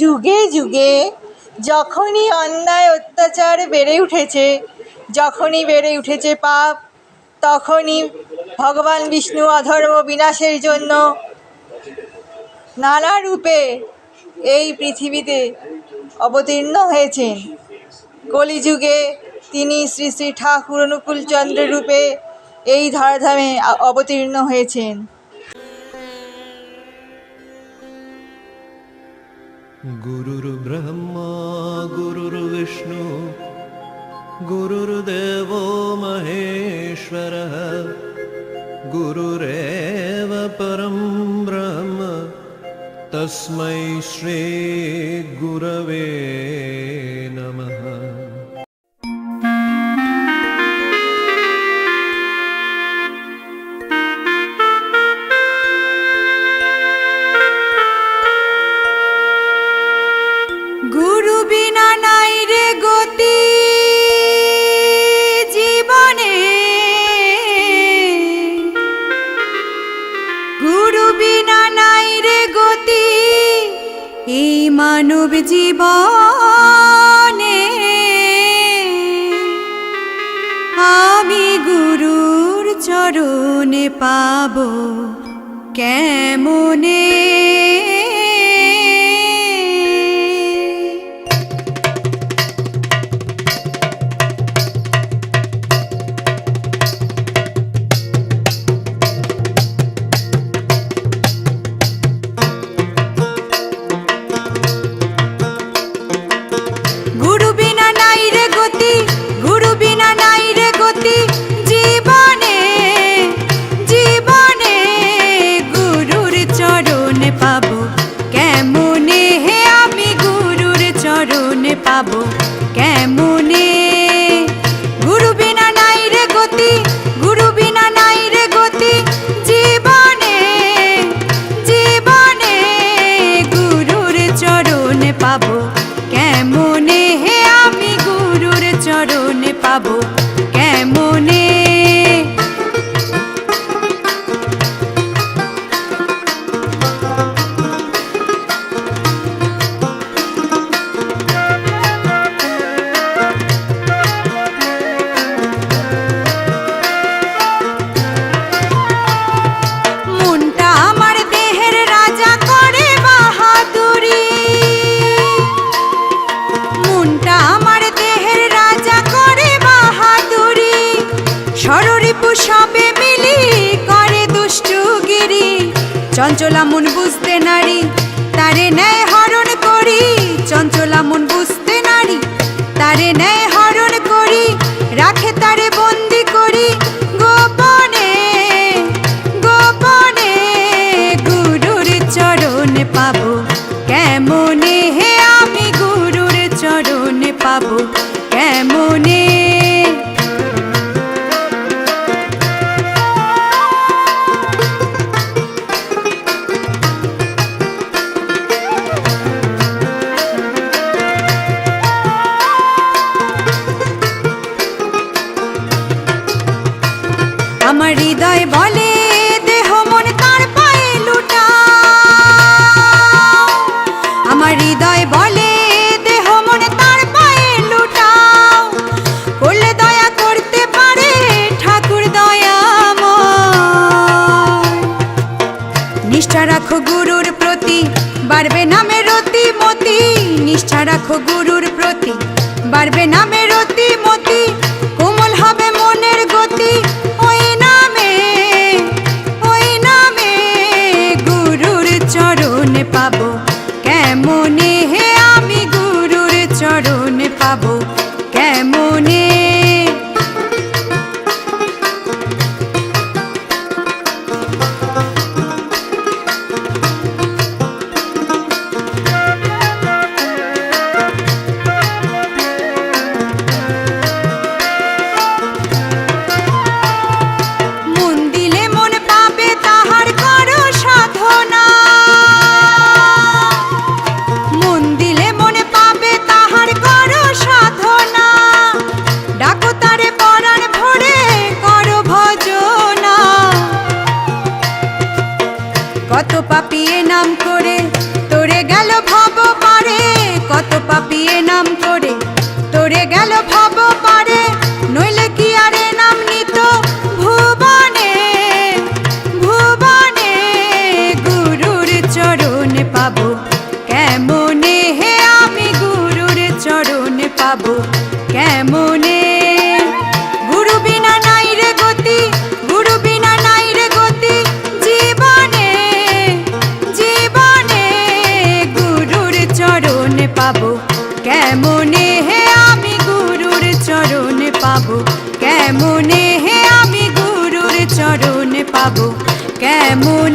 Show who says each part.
Speaker 1: যুগে যুগে যখনই অন্যায় অত্যাচার বেড়ে উঠেছে, যখনই বেড়ে উঠেছে পাপ, তখনই ভগবান বিষ্ণু অধর্ম বিনাশের জন্য নানা রূপে এই পৃথিবীতে অবতীর্ণ হয়েছেন। কলিযুগে তিনি শ্রী শ্রী ঠাকুর অনুকূলচন্দ্র রূপে এই ধরাধামে অবতীর্ণ হয়েছেন।
Speaker 2: गुरुर्ब्रह्मा गुरुर्विष्णु गुरुर्देवो महेश्वरः गुरुरेव परं ब्रह्म तस्मै श्री गुरवे नमः।
Speaker 3: गुरु बिना नाई रे गति जीवने, गुरु बिना नाई रे गति এই মানব জীবনে। আমি গুরুর চরণে পাবো কেমনে? পাবো কেমনে? গুরু বিনা নাই রে গতি, গুরু বিনা নাই রে গতি জীবনে, জীবনে গুরুর চরণে পাবো কেমনে? হে আমি গুরুর চরণে পাবো কেমনে? সবে মিলি করে দুষ্টুগিরি, চঞ্চলা মন বুঝতে নারী তারে ন্যায় হরণ করি। চঞ্চলা মন বুঝতে নারী তারে ন্যায় হরণ করি, রাখে তারে বন্দি করি গোপনে, গোপনে গুরুর চরণে পাবো কেমনে? হে আমি গুরুর চরণে পাবো কেমনে? আমার হৃদয় বলে দেহ মন তার পায়ে লুটাও, আমার হৃদয় বলে দেহ মন তার পায়ে লুটাও। করলে দয়া করতে পারে ঠাকুর দয়াময়। নিষ্ঠা রাখো গুরুর প্রতি বাড়বে নামে রতি মতি, নিষ্ঠা রাখো গুরুর প্রতি বাড়বে নামে রতি মতি। কোমল হবে মনের গতি ওই নামে, ওই নামে গুরুর চরণে পাবো কেমনে? হে আমি গুরুর চরণে পাবো কেমনে? কত পাপিয়ে নাম করে তোরে গেল ভব পারে কত পাপিয়ে নাম তোরে, তোরে গেল ভব পারে নইলে কি আরে নাম নিত ভুবনে। ভুবনে গুরুর চরণ পাবো কেমনে হে আমি গুরুর চরণ পাবো কেমনে। গুরু বিনা নাই রে গতি, গুরু বিনা নাই রে গতি জীবনে। জীবনে গুরুর চরণ পাবো কেমনে হে আমি গুরুর চরণ পাবো কেমনে হে আমি গুরুর চরণ পাবো কেমনে।